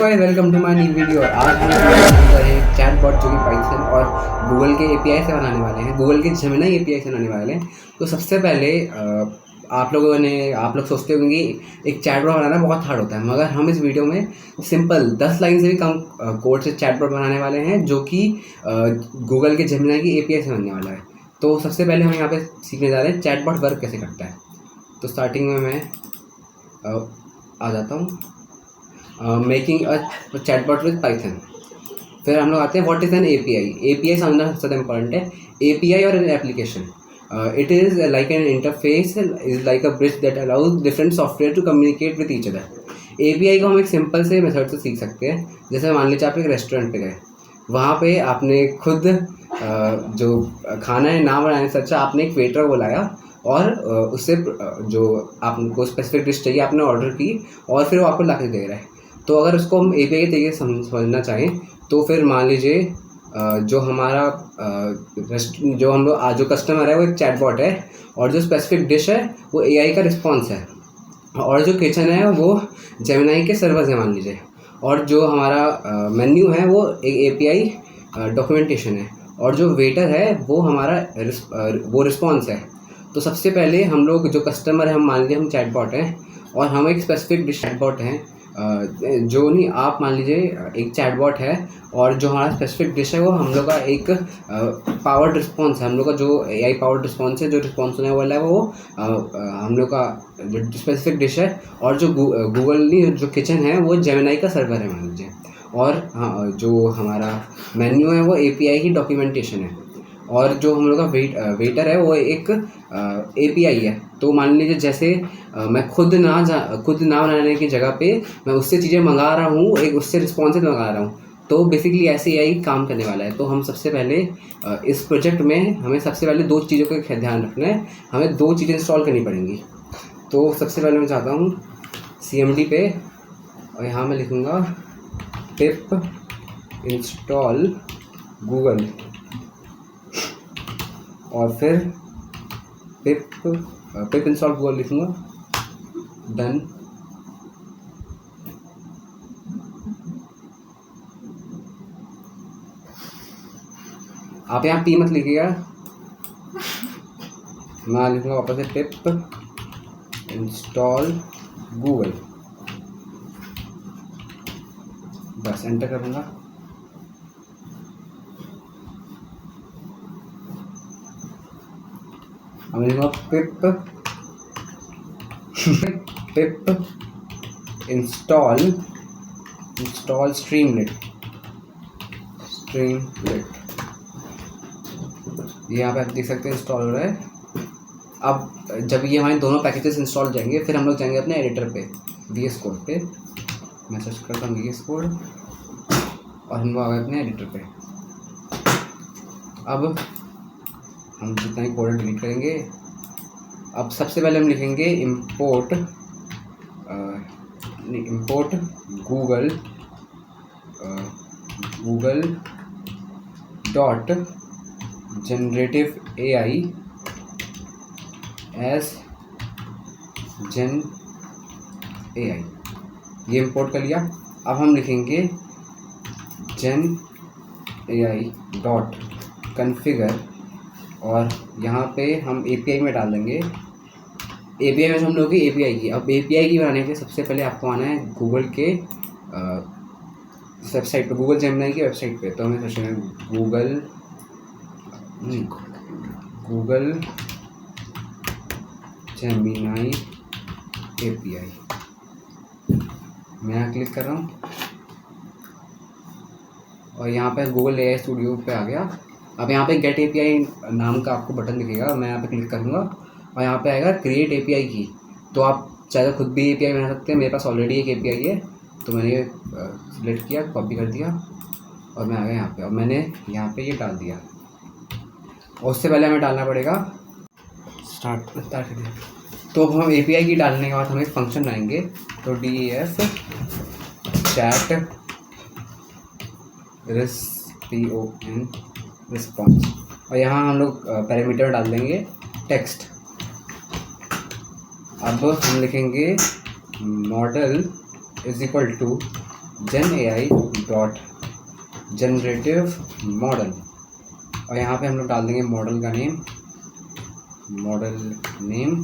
Welcome to my new video. आज हम बनाने वाले हैं चैटबॉट जो कि पाइथन और गूगल के एपीआई से बनाने वाले हैं, गूगल के जेमिनी एपीआई से बनाने वाले हैं। तो सबसे पहले आप लोग सोचते होंगे कि एक चैटबॉट बनाना बहुत हार्ड होता है, मगर हम इस वीडियो में सिंपल 10 लाइन से भी कम कोड से चैटबॉट बनाने वाले हैं जो कि गूगल के जेमिनी की एपीआई से बनने वाला है। तो सबसे पहले हम यहाँ पे सीखने जा रहे हैं चैटबॉट वर्क कैसे करता है। तो स्टार्टिंग में मैं आ जाता हूँ making a chatbot with Python. फिर हम लोग आते हैं what is an API. API समझना सबसे ज़्यादा इंपॉर्टेंट है। एपीआई और an application, it is like an interface, is like a bridge that allows different software to communicate with each other. API को हम एक सिंपल से मेथड से सीख सकते हैं। जैसे मान लीजिए आप एक रेस्टोरेंट पे गए, वहाँ पे आपने खुद जो खाना है ना बनाने से अच्छा आपने एक वेटर बुलाया और उससे जो आपको स्पेसिफिक डिश चाहिए आपने ऑर्डर की और फिर वो आपको ला के दे रहा है। तो अगर उसको हम एपीआई के तरीके से समझना चाहें तो फिर मान लीजिए जो हमारा जो कस्टमर है वो एक चैटबॉट है और जो स्पेसिफिक डिश है वो एआई का रिस्पॉन्स है और जो किचन है वो जेमिनी के सर्वर्स है मान लीजिए, और जो हमारा मेन्यू है वो एक एपीआई डॉक्यूमेंटेशन है और जो वेटर है वो हमारा वो रिस्पॉन्स है। तो सबसे पहले हम लोग जो कस्टमर है, हम मान लीजिए हम चैटबॉट हैं और हम एक स्पेसिफिक डिश चैटबॉट हैं, जो नहीं आप मान लीजिए एक चैटबॉट है और जो हमारा स्पेसिफिक डिश है वो हम लोग का एक पावर्ड रिस्पॉन्स है। हम लोग का जो एआई पावर्ड रिस्पॉन्स है, जो रिस्पॉन्स होने वाला है वो हम लोग का जो स्पेसिफिक डिश है, और जो गूगल जो किचन है वो जेमिनी का सर्वर है मान लीजिए, और हाँ जो हमारा मेन्यू है वो एपीआई की डॉक्यूमेंटेशन है, और जो हम लोग का वेटर है वो एक एपीआई है। तो मान लीजिए जैसे मैं खुद ना बनाने की जगह पे मैं उससे चीज़ें मंगा रहा हूँ, एक उससे रिस्पॉन्सिव मंगा रहा हूँ। तो बेसिकली ऐसे एआई काम करने वाला है। तो हम सबसे पहले इस प्रोजेक्ट में हमें सबसे पहले दो चीज़ों का ध्यान रखना है। हमें दो चीज़ें इंस्टॉल करनी पड़ेंगी। तो सबसे पहले मैं चाहता हूँ CMD पे, और यहाँ मैं लिखूँगा पिप इंस्टॉल गूगल, और फिर पिप इंस्टॉल गूगल लिखूँगा, डन। आप यहाँ पी मत लिखिएगा, मैं लिखूँगा वापस से पिप इंस्टॉल गूगल, बस एंटर करूँगा। अब लिखूँगा पिप इंस्टॉल स्ट्रीमलेट। यहाँ पे आप देख सकते हैं इंस्टॉल हो रहा है। अब जब ये हमारे दोनों पैकेजेस इंस्टॉल हो जाएंगे फिर हम लोग जाएंगे अपने एडिटर पे, VS कोड पे। मैं सर्च करता हूँ VS कोड और हम लोग आ गए अपने एडिटर पे। अब हम जितना ही कोड डिलीट करेंगे। अब सबसे पहले हम लिखेंगे import Google dot generative AI as gen AI, ये इंपोर्ट कर लिया। अब हम लिखेंगे जेन AI डॉट कन्फिगर, और यहाँ पे हम API में डाल देंगे। API में हम लोग की API की, अब API की बनाने के लिए सबसे पहले आपको आना है गूगल के वेबसाइट पे, गूगल जेमिनी की वेबसाइट पे। तो हमें सर्च करना है गूगल जेमिनी API। मैं यहाँ क्लिक कर रहा हूँ और यहाँ पे गूगल AI स्टूडियो पे आ गया। अब यहाँ पे गेट API नाम का आपको बटन दिखेगा, मैं यहाँ पे क्लिक करूँगा और यहाँ पे आएगा क्रिएट API की। तो आप चाहे खुद भी API बना सकते हैं, मेरे पास ऑलरेडी एक API है तो मैंने सिलेक्ट किया, कॉपी कर दिया और मैं आ गया यहाँ पे, और मैंने यहाँ पे ये डाल दिया। और उससे पहले हमें डालना पड़ेगा स्टार्ट कर दिया। तो हम API की डालने के बाद हम एक फंक्शन बनाएंगे। तो DEF chat रिस्पॉन्स, और यहाँ हम लोग पैरामीटर डाल देंगे टेक्स्ट। अब हम लिखेंगे model is equal to gen AI dot generative model, और यहाँ पे हम लोग डाल देंगे मॉडल का नेम, मॉडल नेम,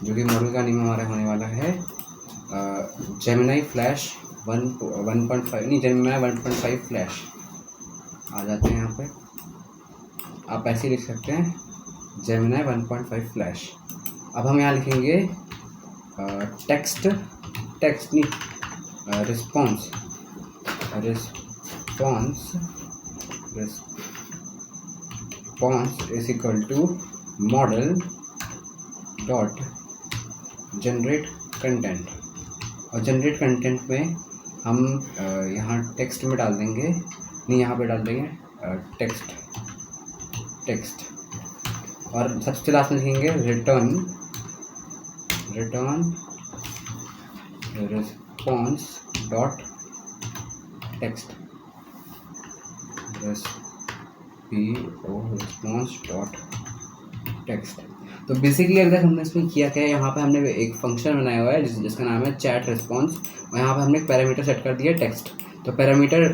जो कि मॉडल का नेम हमारा होने वाला है जेमिनी फ्लैश 1.5 नहीं, जेमिनी 1.5 फ्लैश। आ जाते हैं यहाँ पे, आप ऐसे ही लिख सकते हैं जेमिनी 1.5 फ्लैश। अब हम यहाँ लिखेंगे टेक्स्ट नहीं, response is equal to model dot generate content, और जनरेट कंटेंट में हम यहाँ टेक्स्ट में डाल देंगे, नहीं यहाँ पे डाल देंगे टेक्स्ट, और सबसे लास्ट में लिखेंगे return response dot text, response dot text. तो बेसिकली अगर हमने इसमें किया क्या है, यहाँ पे हमने एक फंक्शन बनाया हुआ है जिसका नाम है चैट रिस्पॉन्स, और यहाँ पे हमने एक पैरामीटर सेट कर दिया टेक्स्ट। तो पैरामीटर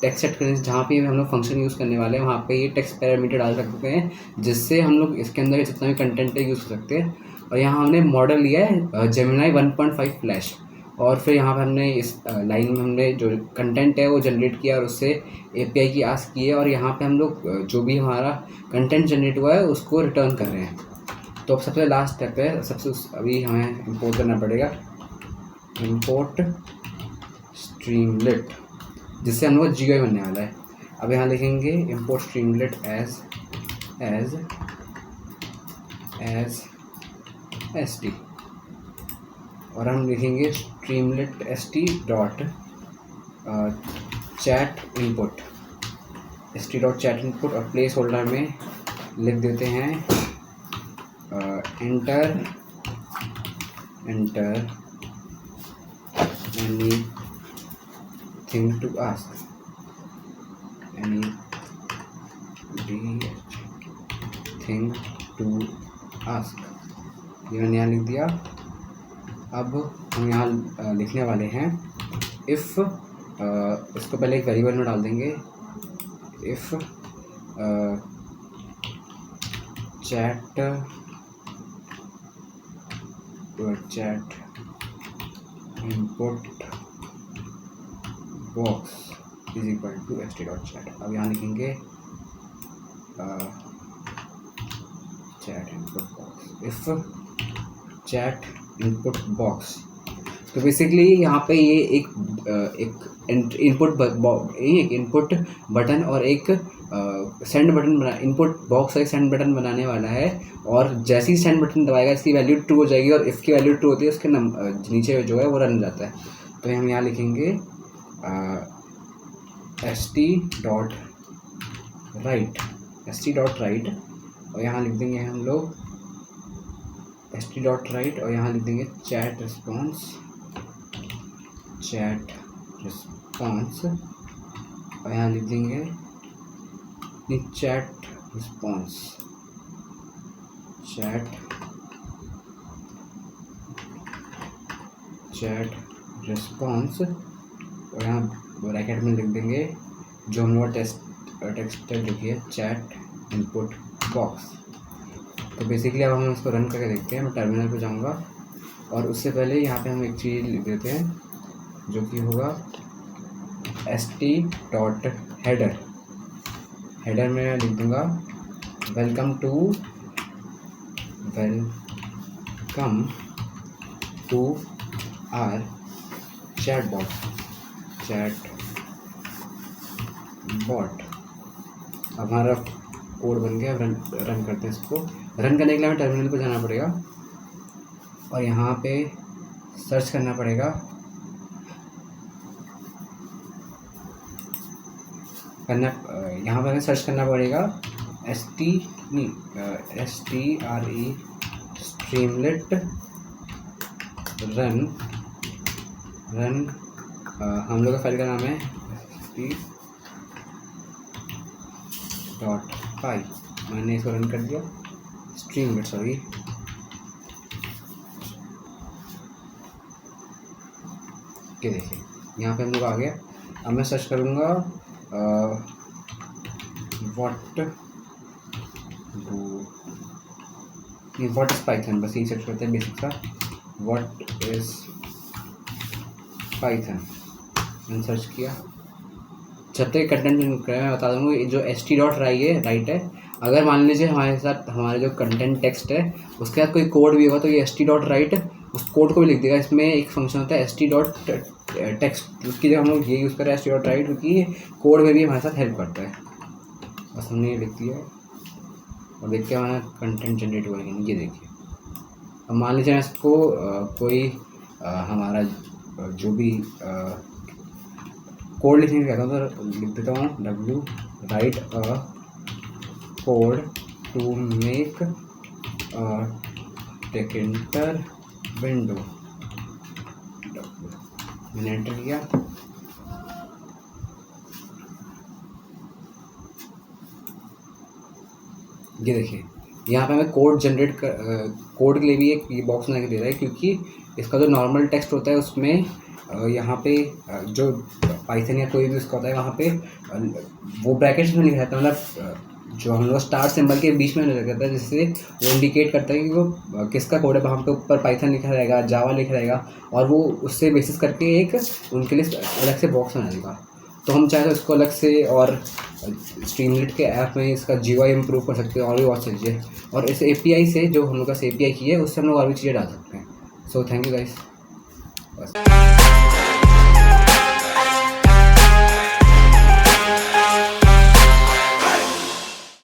टेक्स्ट सेट करने से जहाँ पे हम लोग फंक्शन यूज़ करने वाले हैं वहाँ पे ये टेक्स्ट पैरामीटर डाल सकते हैं, जिससे हम लोग इसके अंदर जितना भी कंटेंट है यूज़ कर सकते हैं। और यहाँ हमने मॉडल लिया है जेमिनी 1.5 फ्लैश, और फिर यहाँ पर हमने इस लाइन में हमने जो कंटेंट है वो जनरेट किया और उससे API की आस्क की है, और यहाँ पे हम लोग जो भी हमारा कंटेंट जनरेट हुआ है उसको रिटर्न कर रहे हैं। तो अब सबसे लास्ट स्टेप है, अभी हमें इंपोर्ट करना पड़ेगा, इंपोर्ट स्ट्रीमलेट, जिससे हम लोग GUI बनने वाला है। अब यहाँ लिखेंगे इंपोर्ट स्ट्रीमलेट एज st, और हम लिखेंगे Streamlit st dot chat input, और प्लेस होल्डर में लिख देते हैं एंटर anything to ask, ये मैंने यहाँ लिख दिया। अब हम यहाँ लिखने वाले हैं इफ़, इसको पहले एक वेरिएबल में डाल देंगे, if chat input box is equal to st.chat। अब यहाँ लिखेंगे chat input box, if chat input box. तो बेसिकली यहाँ पे ये एक इनपुट बटन और एक सेंड बटन बना, इनपुट बॉक्स और एक सेंड बटन बनाने वाला है, और जैसे ही सेंड बटन दबाएगा इसकी वैल्यू ट्रू हो जाएगी, और इफ़ की वैल्यू ट्रू होती है उसके नीचे जो है वो रन जाता है। तो हम यहाँ लिखेंगे st.write, और यहाँ लिख देंगे हम लोग st.write, और यहाँ लिख देंगे चैट रिस्पॉन्स, और यहाँ लिख देंगे चैट रिस्पॉन्स, और यहाँ ब्रैकेट में लिख देंगे जो हम लोग टेक्स्ट जो कि है चैट इनपुट बॉक्स। तो बेसिकली अब हम इसको रन करके देखते हैं। मैं टर्मिनल पे जाऊँगा, और उससे पहले यहाँ पे हम एक चीज़ लिख देते हैं जो कि होगा st.header, हेडर में लिख दूँगा वेलकम टू आर चैटबॉट। हमारा कोड बन गया, रन करते हैं इसको। रन करने के लिए हमें टर्मिनल पर जाना पड़ेगा, और यहाँ पे सर्च करना पड़ेगा यहाँ पर हमें सर्च करना पड़ेगा STRE स्ट्रीमलेट रन हम लोग का फाइल का नाम है st.py। मैंने इसको रन कर दिया, स्ट्रीमलेट, सॉरी, ये देखिए यहाँ पे हम लोग आ गए। अब मैं सर्च करूँगा व्हाट इज़ पाइथन, बस यही सर्च करते हैं बेसिक सा, व्हाट इज़ पाइथन। मैंने सर्च किया। जब तक कंटेंट मैं बता दूँगा, जो st.write है, अगर मान लीजिए हमारे साथ हमारे जो कंटेंट टेक्स्ट है उसके साथ कोई कोड भी होगा तो ये st.write उस कोड को भी लिख देगा। इसमें एक फंक्शन होता है st.text, उसकी जगह हम लोग ये यूज़ करें st.write, क्योंकि कोड में भी हमारे साथ हेल्प करता है। बस हमने ये लिख दिया और देखिए हमारा कंटेंट जनरेट हुआ है। ये देखिए, अब मान लीजिए मैं इसको कोई हमारा जो भी कोड लिखने का कहता हूँ तो लिख देता हूँ w write a code to make tkinter window. मैंने एंटर किया। ये देखिए यहाँ पे हमें कोड जनरेट कर कोड के लिए भी एक ये बॉक्स बना के दे रहा है, क्योंकि इसका जो नॉर्मल टेक्स्ट होता है उसमें यहाँ पे जो पाइथन या कोई भी उसका होता है वहाँ पे वो ब्रैकेट्स में लिखा रहता है, मतलब जो हम लोग स्टार सिंबल के बीच में लिखा रहता है, जिससे वो इंडिकेट करता है कि वो किसका कोड है। वहाँ पे ऊपर पाइथन लिखा रहेगा, जावा लिखा रहेगा, और वो उससे बेसिस करके एक उनके लिए अलग से बॉक्स बना देगा। तो हम चाहे तो इसको अलग से और स्ट्रीमलीट के ऐप में इसका GUI इम्प्रूव कर सकते हैं और भी बहुत सी चीज़ें, और इस API से जो हम लोग का API की है उससे हम लोग और भी चीज़ें डाल सकते हैं। So thank you guys. बस।